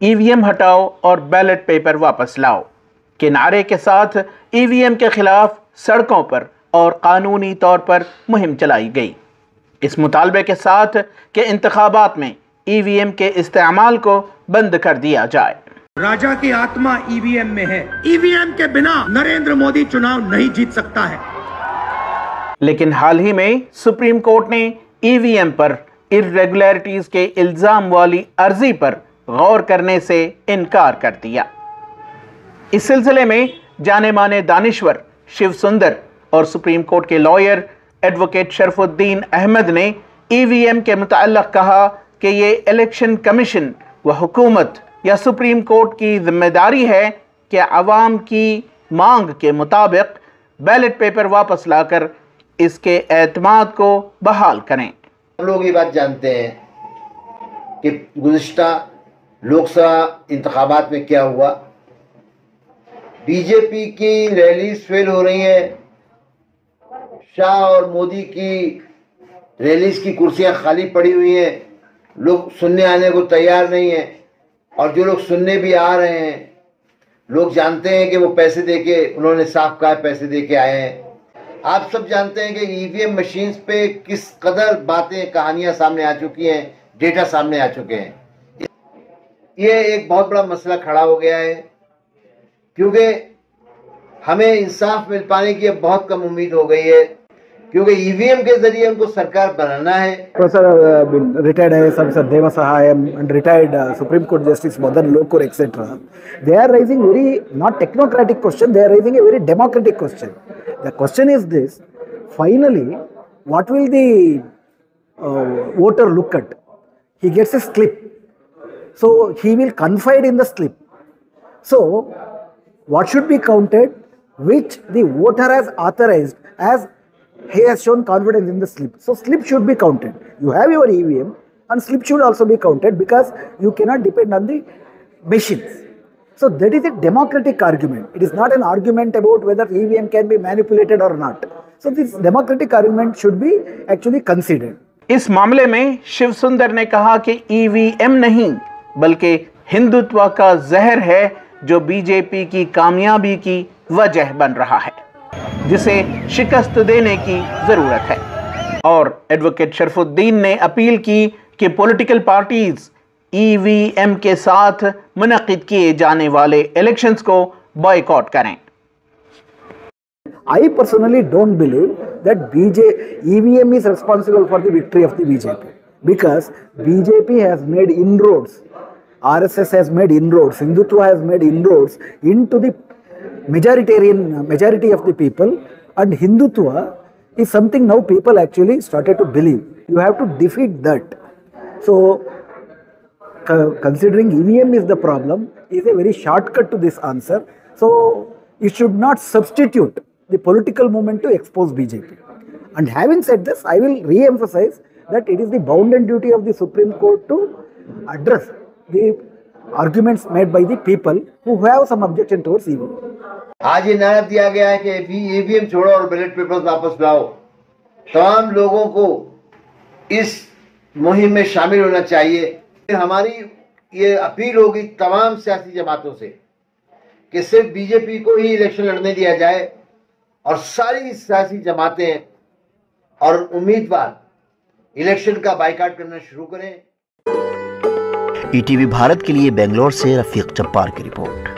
EVM हटाओ और ballot paper वापस लाओ के नारे के साथ ईवीएम के खिलाफ सड़कों पर और कानूनी तौर पर मुहिम चलाई गई। इस मुतालबे के साथ कि इंतखाबात में ईवीएम के इस्तेमाल को बंद कर दिया जाए। राजा की आत्मा ईवीएम में है। ईवीएम के बिना नरेंद्र मोदी चुनाव नहीं जीत सकता है। लेकिन हाल ही में सुप्रीम कोर्ट ने ईवीएम पर इर्रेगुलरिटीज के इल्जाम वाली अर्जी पर गौर करने से इनकार कर दिया। इस सिलसिले में जाने माने दानिश्वर शिव सुंदर और सुप्रीम कोर्ट के लॉयर एडवोकेट शरफुद्दीन अहमद ने ईवीएम के मुताल्लिक़ कहा कि ये इलेक्शन कमीशन व हुकूमत या सुप्रीम कोर्ट की जिम्मेदारी है कि अवाम की मांग के मुताबिक बैलेट पेपर वापस लाकर इसके एतमाद को बहाल करें। हम लोग ये बात जानते हैं कि गुज़िश्ता लोकसभा इंतखाबात में क्या हुआ। बीजेपी की रैलीज फेल हो रही हैं, शाह और मोदी की रैलीज की कुर्सियां खाली पड़ी हुई हैं, लोग सुनने आने को तैयार नहीं हैं, और जो लोग सुनने भी आ रहे हैं लोग जानते हैं कि वो पैसे देके, उन्होंने साफ कहा पैसे देके आए हैं। आप सब जानते हैं कि ईवीएम मशीन्स पे किस कदर बातें कहानियां सामने आ चुकी हैं, डेटा सामने आ चुके हैं। ये एक बहुत बड़ा मसला खड़ा हो गया है क्योंकि हमें इंसाफ मिल पाने की अब बहुत कम उम्मीद हो गई है, क्योंकि ईवीएम के जरिए उनको सरकार बनाना है। Professor retired IAS officer Deva Sahayam and retired Supreme Court Justice Madan Lokur, etc. They are raising very not technocratic question. They are raising a very democratic question. The question is this: finally, what will the voter look at? He gets a slip, so he will confide in the slip. So, what should be counted? Which the voter has authorized as he has shown confidence in the slip. So slip should be counted. You have your EVM and slip should also be counted because you cannot depend on the machines. So that is a democratic argument. It is not an argument about whether EVM can be manipulated or not. So this democratic argument should be actually considered. इस मामले में शिव सुंदर ने कहा कि EVM नहीं बल्कि हिंदुत्व का जहर है जो बीजेपी की कामयाबी की वजह बन रहा है, जिसे शिकस्त देने की जरूरत है। और एडवोकेट शरफुद्दीन ने अपील की कि पॉलिटिकल पार्टीज ईवीएम के साथ मुनक़िद किए जाने वाले इलेक्शंस को बॉयकॉट करें। I personally don't believe that EVM is responsible for the victory of the BJP, because BJP has made inroads, RSS has made inroads, Hindutva has made inroads into the majority of the people, and Hindutva is something now people actually started to believe. You have to defeat that. So, considering EVM is the problem, is a very shortcut to this answer. So, you should not substitute the political movement to expose BJP. And having said this, I will re-emphasize that it is the bounden duty of the Supreme Court to address the arguments made by the people who have some objection towards EVM. आज ये नारा दिया गया है कि EVM छोड़ो और ballot papers वापस लाओ। तमाम लोगों को इस मुहिम में शामिल होना चाहिए। हमारी ये अपील होगी तमाम सियासी जमातों से कि सिर्फ बीजेपी को ही इलेक्शन लड़ने दिया जाए और सारी सियासी जमातें और उम्मीदवार इलेक्शन का बायकॉट करना शुरू करें। ईटीवी भारत के लिए बेंगलोर से रफीक जब्बार की रिपोर्ट।